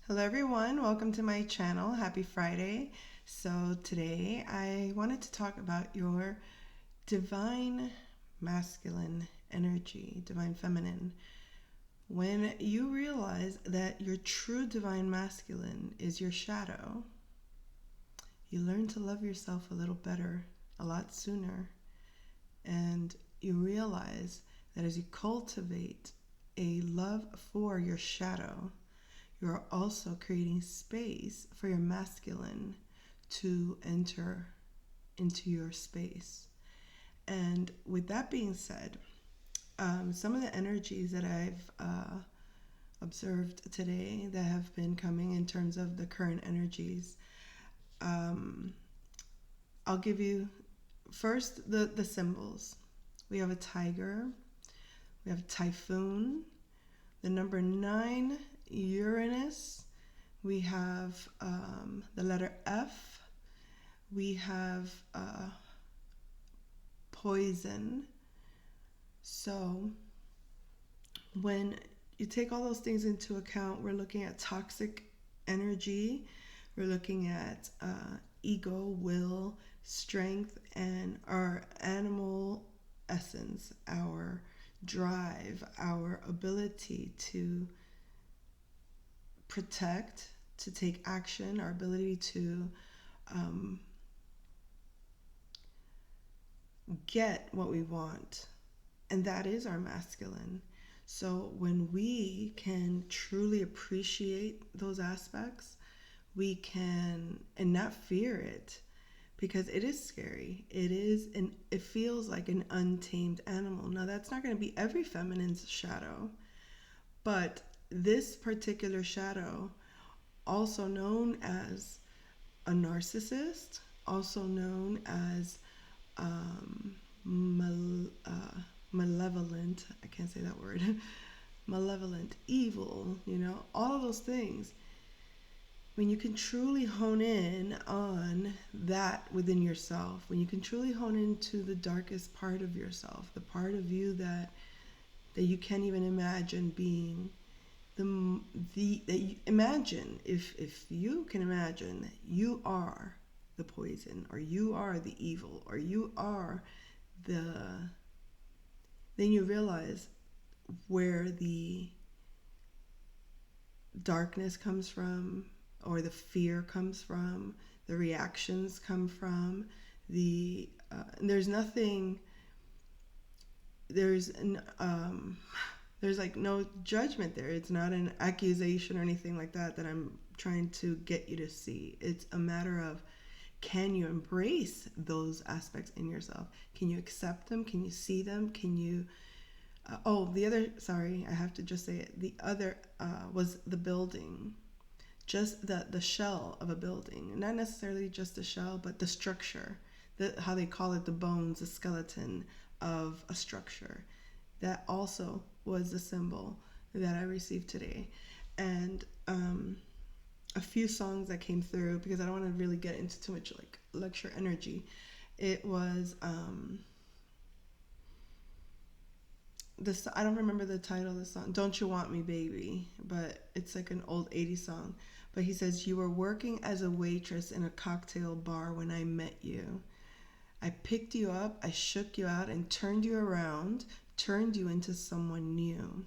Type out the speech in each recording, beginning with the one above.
Hello everyone, welcome to my channel. Happy Friday. So today I wanted to talk about your divine masculine energy, divine feminine. When you realize that your true divine masculine is your shadow, you learn to love yourself a little better, a lot sooner. And you realize that as you cultivate a love for your shadow, you are also creating space for your masculine to enter into your space. And with that being said, some of the energies that I've observed today that have been coming in terms of the current energies, um, I'll give you first the symbols. We have a tiger, we have a typhoon, the number 9, Uranus. We have the letter F. We have poison. So when you take all those things into account, we're looking at toxic energy. We're looking at ego, will, strength, and our animal essence, our drive, our ability to protect, to take action, our ability to um, get what we want. And that is our masculine. So when we can truly appreciate those aspects, we can and not fear it, because it is scary. It feels like an untamed animal. Now that's not going to be every feminine's shadow, but this particular shadow, also known as a narcissist, also known as um, malevolent, I can't say that word, malevolent, evil, all of those things. When you can truly hone in on that within yourself, when you can truly hone into the darkest part of yourself, the part of you that you can't even imagine being, that you imagine, if you can imagine that you are the poison, or you are the evil, or you are the, then you realize where the darkness comes from, or the fear comes from, the reactions come from, there's nothing, there's an there's like no judgment there. It's not an accusation or anything like that I'm trying to get you to see. It's a matter of, can you embrace those aspects in yourself? Can you accept them? Can you see them? Can you the other, sorry, I have to just say it, the other was the building, just the shell of a building, not necessarily just the shell, but the structure, how they call it, the bones, the skeleton of a structure. That also was the symbol that I received today. And a few songs that came through, because I don't want to really get into too much like lecture energy. It was this, I don't remember the title of the song, Don't You Want Me Baby, but it's like an old 80s song. But he says, you were working as a waitress in a cocktail bar when I met you. I picked you up, I shook you out and turned you around, turned you into someone new.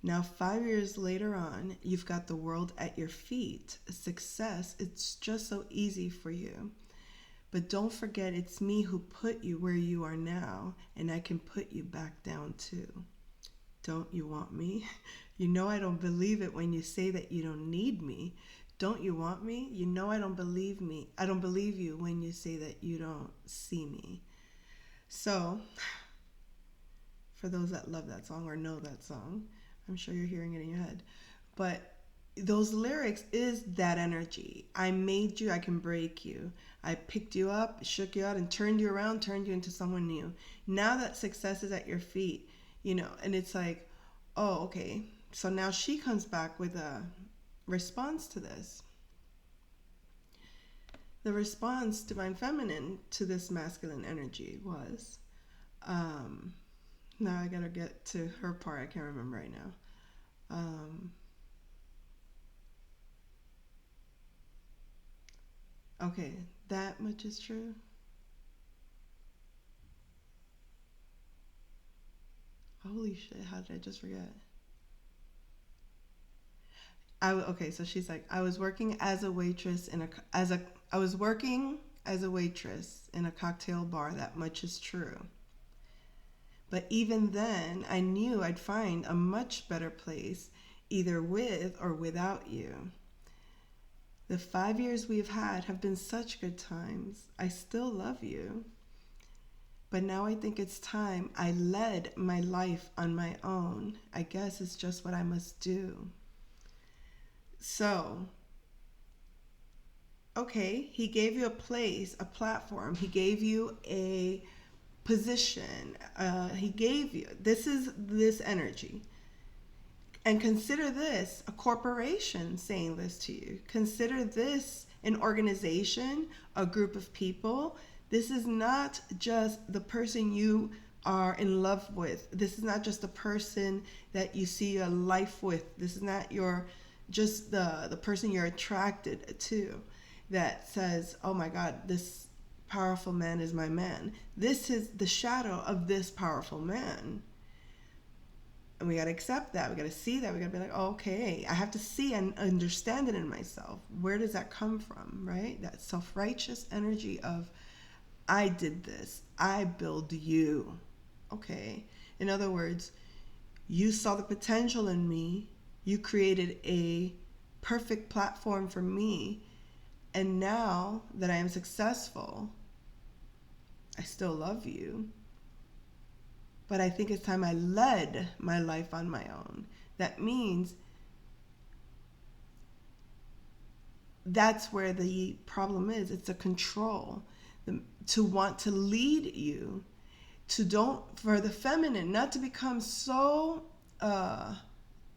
Now 5 years later on, you've got the world at your feet. Success, it's just so easy for you. But don't forget, it's me who put you where you are now, and I can put you back down too. Don't you want me? You know I don't believe it when you say that you don't need me. Don't you want me? You know I don't believe me. I don't believe you when you say that you don't see me. So, for those that love that song or know that song, I'm sure you're hearing it in your head. But those lyrics is that energy. I made you, I can break you. I picked you up, shook you out, and turned you around, turned you into someone new. Now that success is at your feet, and it's like, oh, okay. So now she comes back with a response to this. The response, divine feminine, to this masculine energy was, now I gotta get to her part. I can't remember right now. Okay, that much is true. Holy shit, how did I just forget? Okay, so she's like, I was working as a waitress in a as a I was working as a waitress in a cocktail bar. That much is true. But even then, I knew I'd find a much better place, either with or without you. The 5 years we've had have been such good times. I still love you. But now I think it's time I led my life on my own. I guess it's just what I must do. So, okay, he gave you a place, a platform. He gave you a position. He gave you, this is this energy. And consider this a corporation saying this to you. Consider this an organization, a group of people. This is not just the person you are in love with. This is not just the person that you see a life with. This is not your just the person you're attracted to that says, "Oh my God, this powerful man is my man." This is the shadow of this powerful man. And we got to accept that. We got to see that. We got to be like, oh, okay, I have to see and understand it in myself. Where does that come from, right? That self-righteous energy of, I did this. I build you. Okay. In other words, you saw the potential in me. You created a perfect platform for me. And now that I am successful, I still love you. But I think it's time I led my life on my own. That means that's where the problem is. It's a control. To want to lead you, to don't, for the feminine, not to become so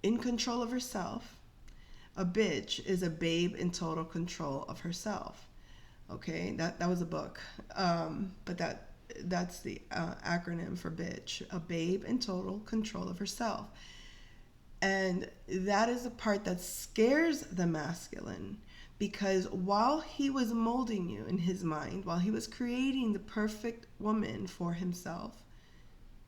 in control of herself. A bitch is a babe in total control of herself. Okay, that was a book, but that's the acronym for bitch. A babe in total control of herself. And that is the part that scares the masculine, because while he was molding you in his mind, while he was creating the perfect woman for himself,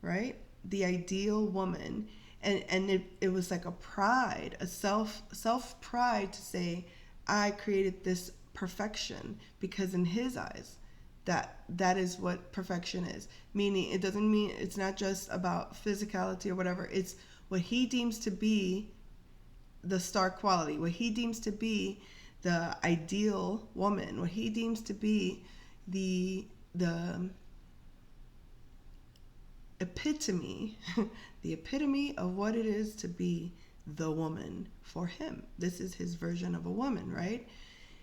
right? The ideal woman, and it was like a pride, a self pride to say, I created this perfection, because in his eyes, that is what perfection is. Meaning, it doesn't mean, it's not just about physicality or whatever. It's what he deems to be the star quality, what he deems to be the ideal woman, what he deems to be the epitome, the epitome of what it is to be the woman for him. This is his version of a woman, right?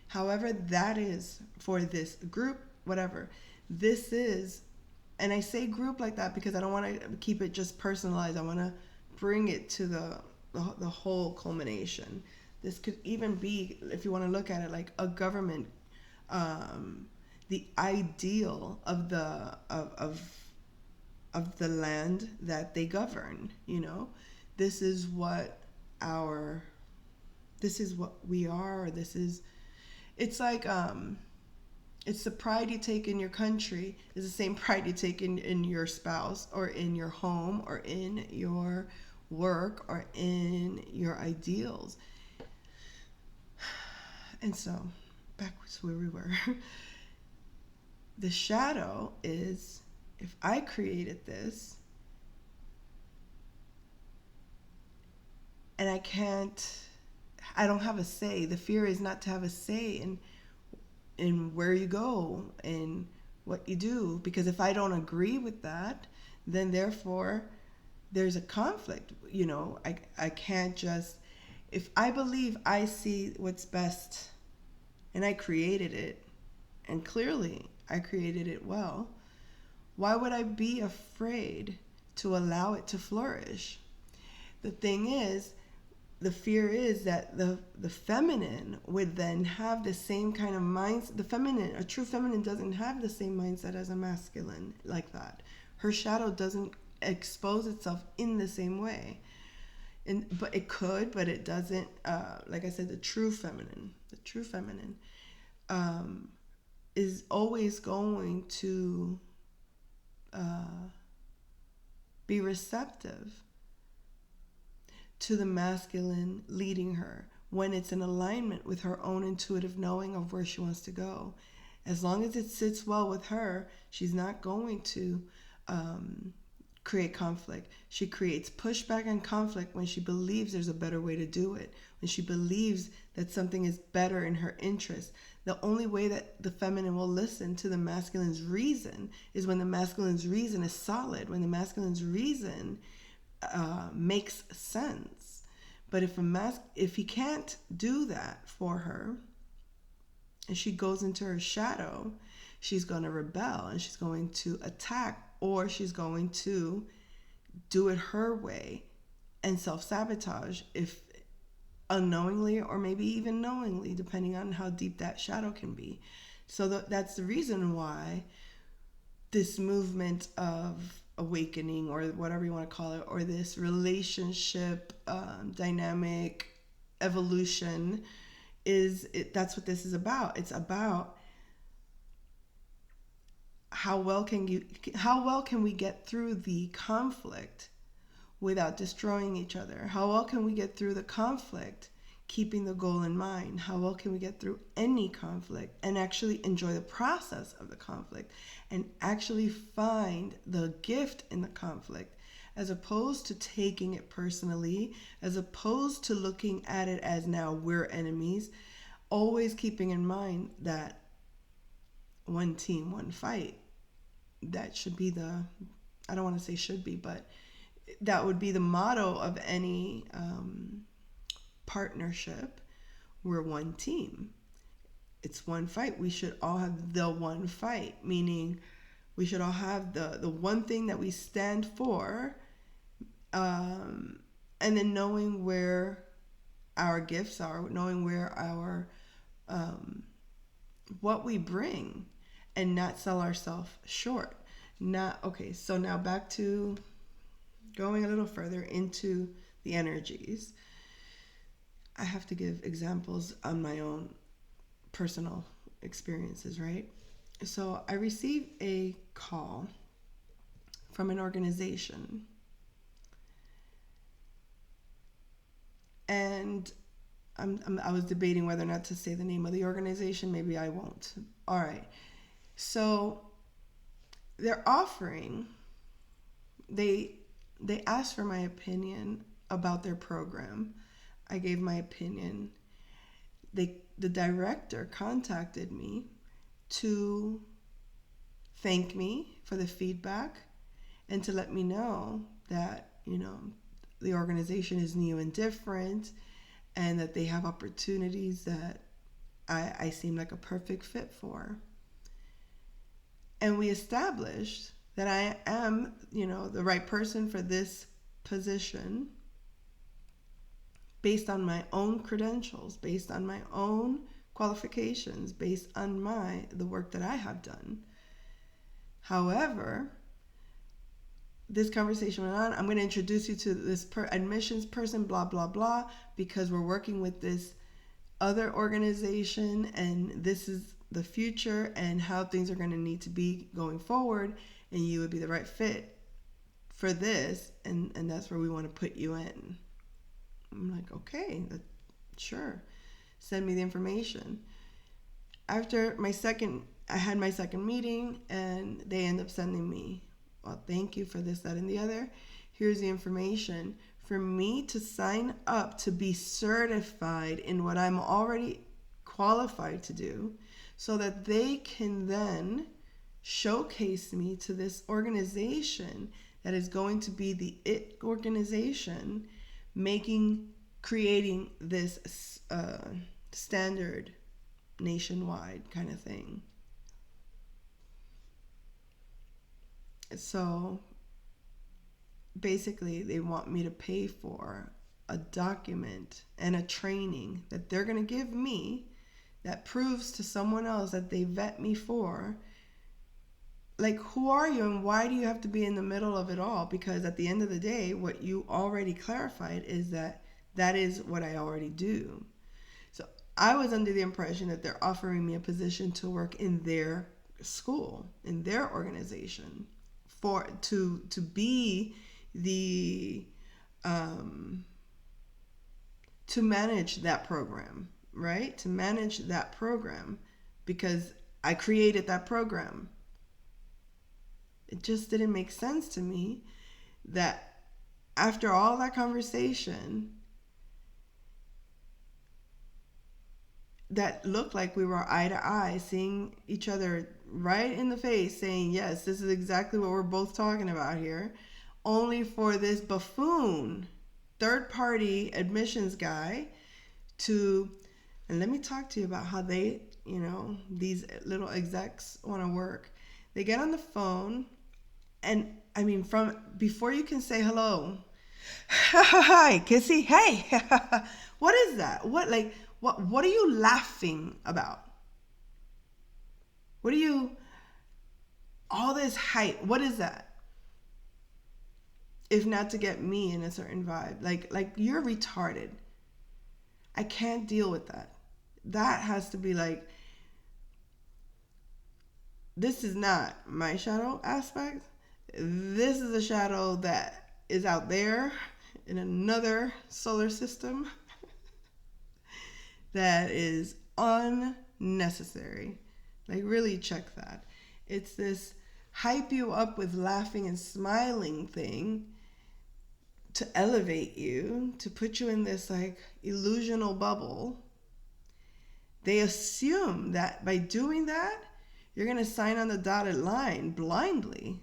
However, that is for this group, whatever. This is, and I say group like that because I don't want to keep it just personalized. I want to bring it to the whole culmination. This could even be, if you want to look at it, like a government, the ideal of the land that they govern. This is what our this is what we are. This is, it's like it's the pride you take in your country is the same pride you take in your spouse, or in your home, or in your work, or in your ideals. And so, back to where we were. The shadow is, if I created this and I don't have a say. The fear is not to have a say in where you go and what you do. Because if I don't agree with that, then therefore there's a conflict. I can't just, if I believe I see what's best and I created it, and clearly I created it well, why would I be afraid to allow it to flourish? The thing is, the fear is that the feminine would then have the same kind of mindset. The feminine, a true feminine, doesn't have the same mindset as a masculine like that. Her shadow doesn't expose itself in the same way. But it could, but it doesn't. Like I said, the true feminine, is always going to be receptive to the masculine leading her when it's in alignment with her own intuitive knowing of where she wants to go. As long as it sits well with her, she's not going to create conflict. She creates pushback and conflict when she believes there's a better way to do it, when she believes that something is better in her interest. The only way that the feminine will listen to the masculine's reason is when the masculine's reason is solid, when the masculine's reason makes sense. But if he can't do that for her, and she goes into her shadow, she's going to rebel and she's going to attack, or she's going to do it her way and self-sabotage, if unknowingly or maybe even knowingly, depending on how deep that shadow can be. So that's the reason why this movement of awakening, or whatever you want to call it, or this relationship dynamic evolution that's what this is about. It's about how well can we get through the conflict without destroying each other? How well can we get through the conflict keeping the goal in mind? How well can we get through any conflict and actually enjoy the process of the conflict and actually find the gift in the conflict, as opposed to taking it personally, as opposed to looking at it as now we're enemies, always keeping in mind that one team, one fight. That should be I don't want to say should be, but that would be the motto of any partnership. We're one team. It's one fight. We should all have the one fight, meaning we should all have the one thing that we stand for, and then knowing where our gifts are, knowing where our what we bring, and not sell ourselves short. So now back to going a little further into the energies. I have to give examples on my own personal experiences, right? So I received a call from an organization, and I was debating whether or not to say the name of the organization. Maybe I won't. All right. So they're offering, they asked for my opinion about their program. I gave my opinion. The director contacted me to thank me for the feedback and to let me know that, the organization is new and different, and that they have opportunities that I seem like a perfect fit for. And we established that I am, the right person for this position based on my own credentials, based on my own qualifications, based on the work that I have done. However, this conversation went on. I'm going to introduce you to this admissions person, blah, blah, blah, because we're working with this other organization, and this is the future and how things are going to need to be going forward, and you would be the right fit for this, and that's where we want to put you in. I'm like, okay, sure. Send me the information. After I had my second meeting, and they end up sending me, well, thank you for this, that, and the other. Here's the information for me to sign up to be certified in what I'm already qualified to do, so that they can then showcase me to this organization that is going to be the IT organization, creating this standard nationwide kind of thing. So basically, they want me to pay for a document and a training that they're going to give me that proves to someone else that they vet me for. Like, who are you and why do you have to be in the middle of it all? Because at the end of the day, what you already clarified is that is what I already do. So I was under the impression that they're offering me a position to work in their school, in their organization, for to be the to manage that program, right? To manage that program because I created that program. It just didn't make sense to me that after all that conversation, that looked like we were eye to eye, seeing each other right in the face, saying, yes, this is exactly what we're both talking about here, only for this buffoon third party admissions guy to, and let me talk to you about how they, these little execs want to work. They get on the phone, and I mean, from before you can say hello, hi, Kissy, hey, what is that? What are you laughing about? What are you, all this hype, what is that? If not to get me in a certain vibe. Like you're retarded. I can't deal with that. That has to be like, this is not my shadow aspect. This is a shadow that is out there in another solar system that is unnecessary. Like, really check that. It's this hype you up with laughing and smiling thing to elevate you, to put you in this like illusional bubble. They assume that by doing that, you're going to sign on the dotted line blindly.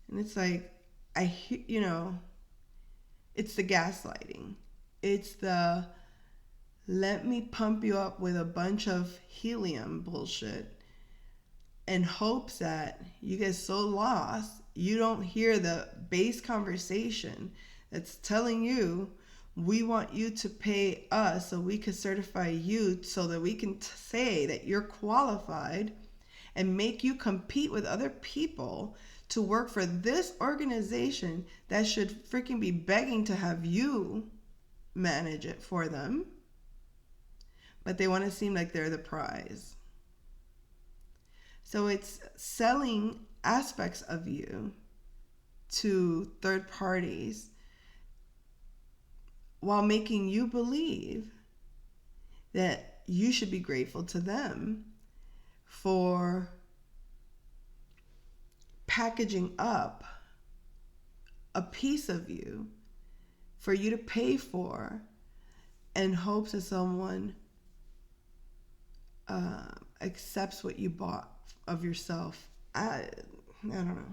And it's like, it's the gaslighting. It's the let me pump you up with a bunch of helium bullshit in hopes that you get so lost you don't hear the base conversation that's telling you we want you to pay us so we can certify you so that we can say that you're qualified and make you compete with other people to work for this organization that should freaking be begging to have you manage it for them. But they want to seem like they're the prize. So it's selling aspects of you to third parties while making you believe that you should be grateful to them for packaging up a piece of you for you to pay for in hopes that someone accepts what you bought of yourself. I don't know.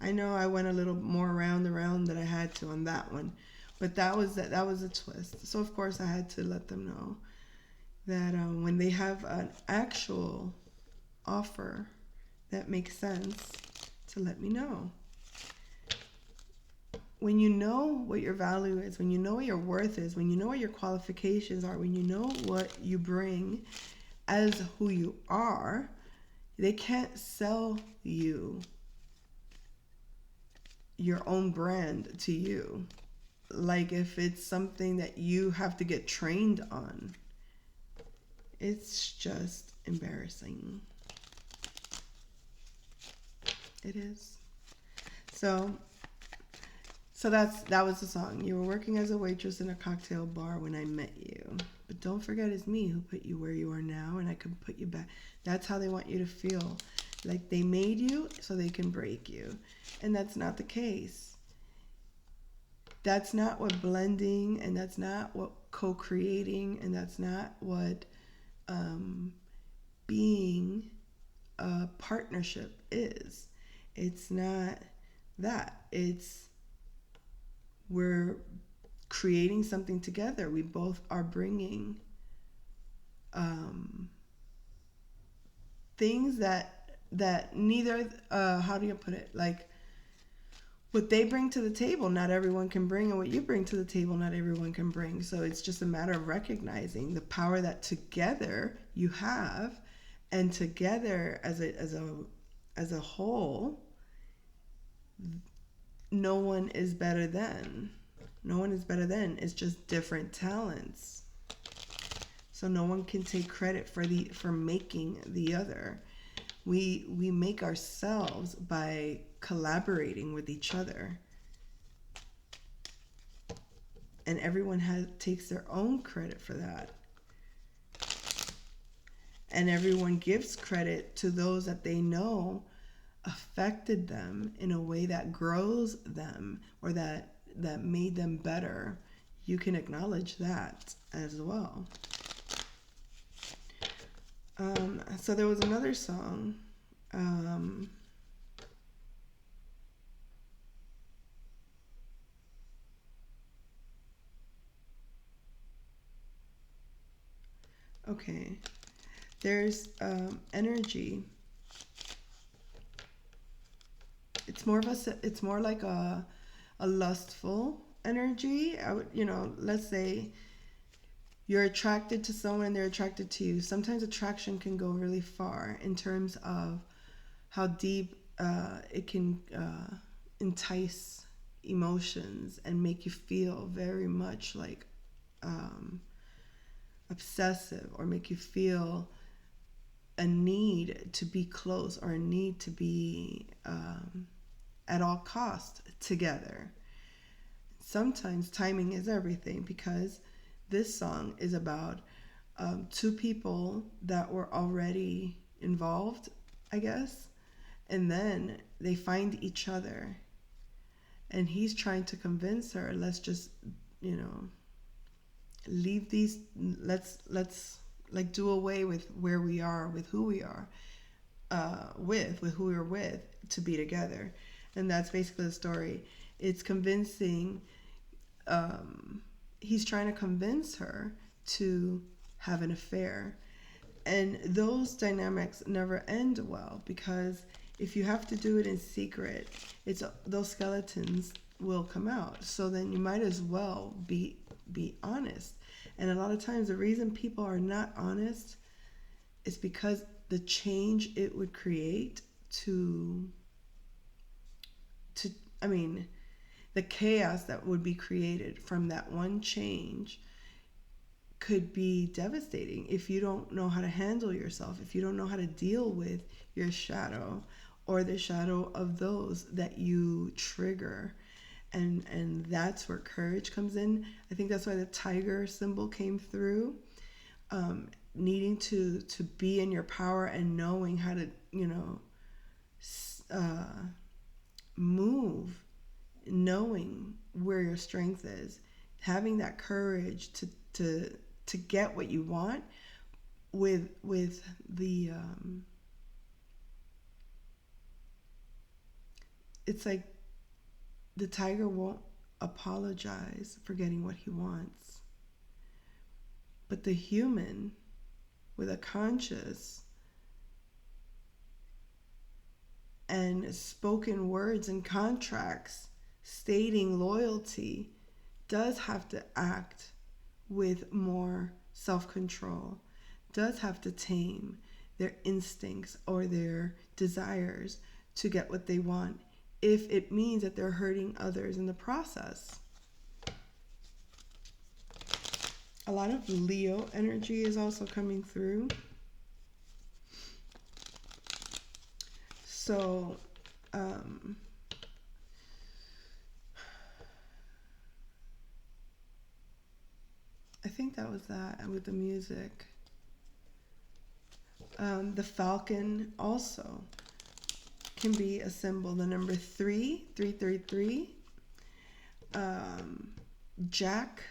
I know I went a little more around than I had to on that one, but that was a twist. So of course I had to let them know that when they have an actual offer that makes sense, to let me know. When you know what your value is, when you know what your worth is, when you know what your qualifications are, when you know what you bring as who you are, they can't sell you your own brand to you. Like if it's something that you have to get trained on. It's just embarrassing. It is. So that was the song. You were working as a waitress in a cocktail bar when I met you. But don't forget, it's me who put you where you are now, and I can put you back. That's how they want you to feel. Like they made you so they can break you. And that's not the case. That's not what blending, and that's not what co-creating, and that's not what being a partnership is. It's not that. It's we're creating something together. We both are bringing things that neither, how do you put it? Like what they bring to the table, not everyone can bring, and what you bring to the table, not everyone can bring. So it's just a matter of recognizing the power that together you have, and together as a whole, no one is better than. No one is better than. It's just different talents. So no one can take credit for making the other. We make ourselves by collaborating with each other. And everyone takes their own credit for that. And everyone gives credit to those that they know affected them in a way that grows them, or that made them better. You can acknowledge that as well. So there was another song. Okay, there's energy. It's more like a lustful energy. I would, let's say you're attracted to someone and they're attracted to you. Sometimes attraction can go really far in terms of how deep it can entice emotions and make you feel very much like obsessive, or make you feel a need to be close, or a need to be at all costs together. Sometimes timing is everything, because this song is about two people that were already involved, I guess, and then they find each other, and he's trying to convince her, let's just, leave these, let's like do away with where we are, with who we are, with who we're with, to be together. And that's basically the story. It's convincing. He's trying to convince her to have an affair, and those dynamics never end well, because if you have to do it in secret, those skeletons will come out. So then you might as well be honest. And a lot of times the reason people are not honest is because the change it would create to I mean, the chaos that would be created from that one change could be devastating if you don't know how to handle yourself, if you don't know how to deal with your shadow, or the shadow of those that you trigger. And that's where courage comes in. I think that's why the tiger symbol came through. Needing to be in your power, and knowing how to move, knowing where your strength is, having that courage to get what you want, with the it's like the tiger won't apologize for getting what he wants, but the human with a conscious and spoken words and contracts stating loyalty does have to act with more self-control, does have to tame their instincts or their desires to get what they want, if it means that they're hurting others in the process. A lot of Leo energy is also coming through. So, I think that was that with the music. The falcon also can be a symbol. The number 333. Jack.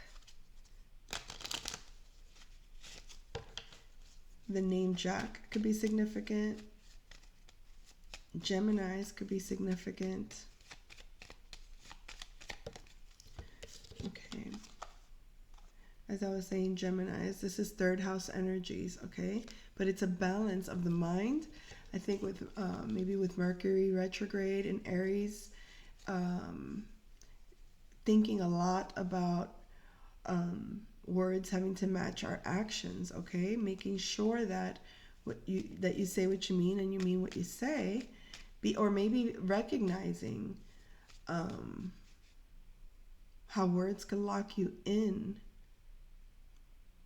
The name Jack could be significant. Geminis could be significant. Okay. As I was saying, Geminis, this is third house energies, okay? But it's a balance of the mind. I think with maybe with Mercury retrograde in Aries, thinking a lot about words having to match our actions, okay? Making sure that you say what you mean and you mean what you say, or maybe recognizing how words can lock you in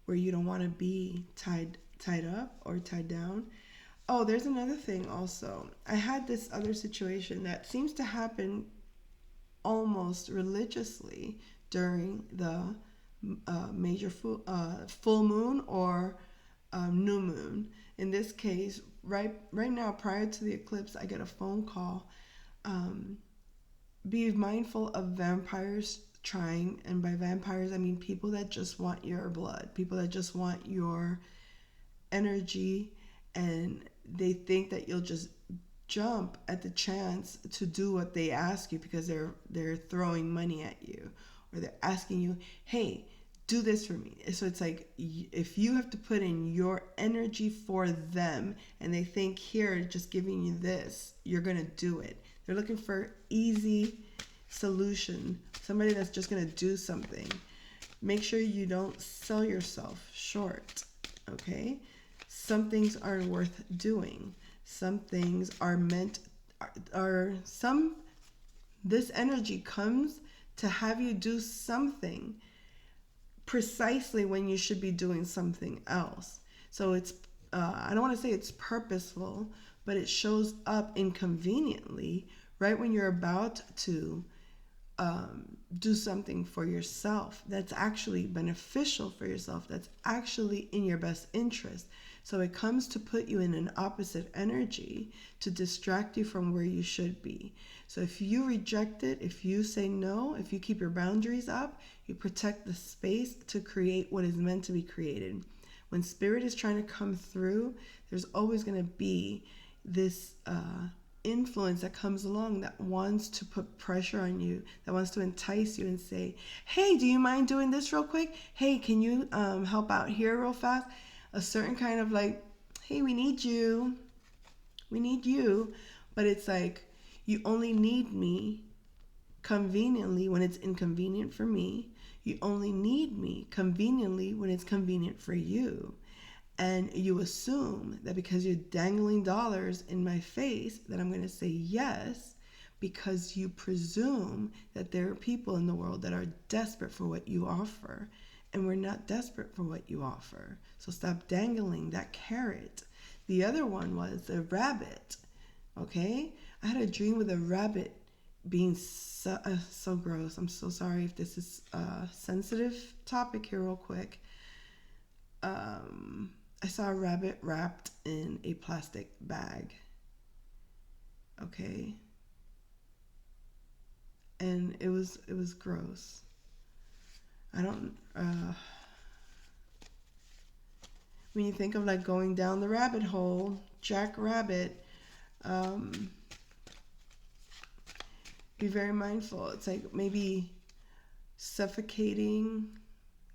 where you don't want to be tied up or tied down. Oh, there's another thing also. I had this other situation that seems to happen almost religiously during the major full moon or new moon. In this case, right now, prior to the eclipse, I get a phone call. Um, be mindful of vampires trying, and by vampires I mean people that just want your blood, people that just want your energy, and they think that you'll just jump at the chance to do what they ask you because they're throwing money at you, or they're asking you, hey, do this for me. So it's like, if you have to put in your energy for them and they think, here, just giving you this, you're gonna do it. They're looking for easy solution, somebody that's just gonna do something. Make sure you don't sell yourself short, okay? Some things are worth doing. Some things are meant, this energy comes to have you do something precisely when you should be doing something else. So it's, I don't want to say it's purposeful, but it shows up inconveniently right when you're about to do something for yourself that's actually beneficial for yourself, that's actually in your best interest. So it comes to put you in an opposite energy to distract you from where you should be. So if you reject it, if you say no, if you keep your boundaries up, you protect the space to create what is meant to be created. When spirit is trying to come through, there's always going to be this influence that comes along that wants to put pressure on you, that wants to entice you and say, hey, do you mind doing this real quick? Hey, can you help out here real fast? A certain kind of like, hey, we need you. We need you. But it's like, you only need me conveniently when it's inconvenient for me. You only need me conveniently when it's convenient for you. And you assume that because you're dangling dollars in my face that I'm going to say yes, because you presume that there are people in the world that are desperate for what you offer. And we're not desperate for what you offer. So stop dangling that carrot. The other one was a rabbit. Okay? I had a dream with a rabbit being so gross. I'm so sorry if this is a sensitive topic here real quick. I saw a rabbit wrapped in a plastic bag. Okay? And it was gross. I don't when you think of like going down the rabbit hole, Jack Rabbit, be very mindful. It's like maybe suffocating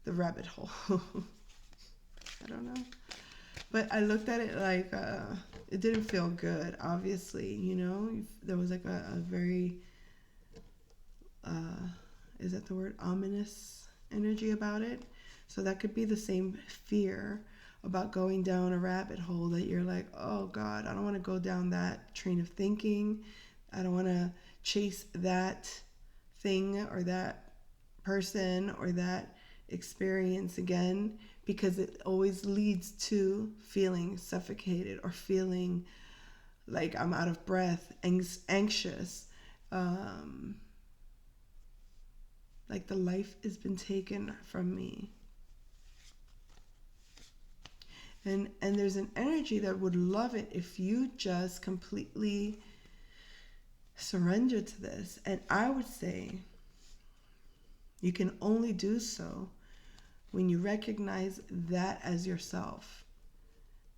the rabbit hole. I don't know. But I looked at it like it didn't feel good, obviously, you know? There was like a very, is that the word, ominous energy about it. So that could be the same fear about going down a rabbit hole that you're like, oh God, I don't want to go down that train of thinking. I don't want to chase that thing or that person or that experience again, because it always leads to feeling suffocated or feeling like I'm out of breath, anxious, like the life has been taken from me. And there's an energy that would love it if you just completely surrender to this. And I would say you can only do so when you recognize that as yourself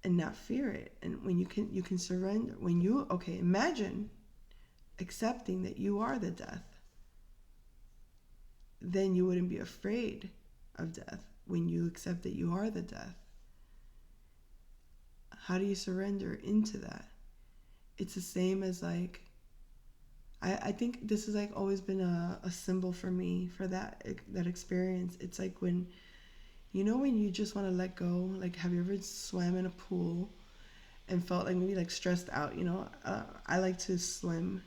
and not fear it. And when you can surrender, when you, okay, imagine accepting that you are the death. Then you wouldn't be afraid of death when you accept that you are the death. How do you surrender into that? It's the same as like, I think this has like always been a symbol for me for that experience. It's like when, you know, when you just want to let go, like have you ever swam in a pool and felt like maybe like stressed out, you know? I like to swim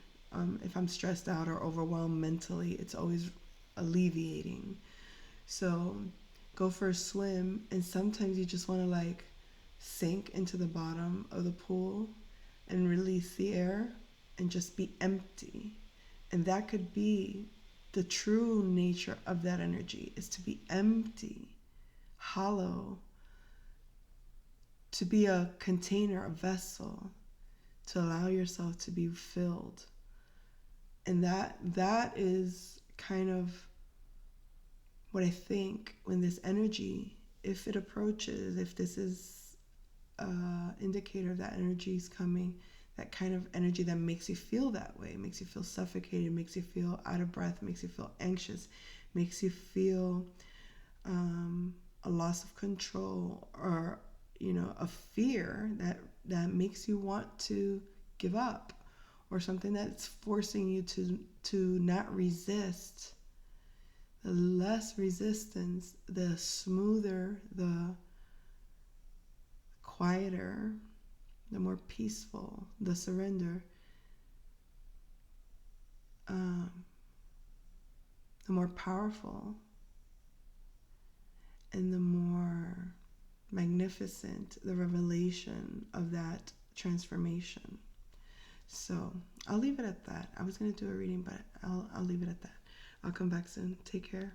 if I'm stressed out or overwhelmed mentally. It's always alleviating. So go for a swim, and sometimes you just want to like sink into the bottom of the pool and release the air and just be empty. And that could be the true nature of that energy, is to be empty, hollow, to be a container, a vessel, to allow yourself to be filled. And that is kind of what I think when this energy, if it approaches, if this is an indicator that energy is coming, that kind of energy that makes you feel that way, makes you feel suffocated, makes you feel out of breath, makes you feel anxious, makes you feel a loss of control, or a fear that makes you want to give up, or something that's forcing you to not resist. The less resistance, the smoother, the quieter, the more peaceful, the surrender, um, the more powerful, and the more magnificent the revelation of that transformation. So I'll leave it at that. I was going to do a reading, but I'll leave it at that. I'll come back soon. Take care.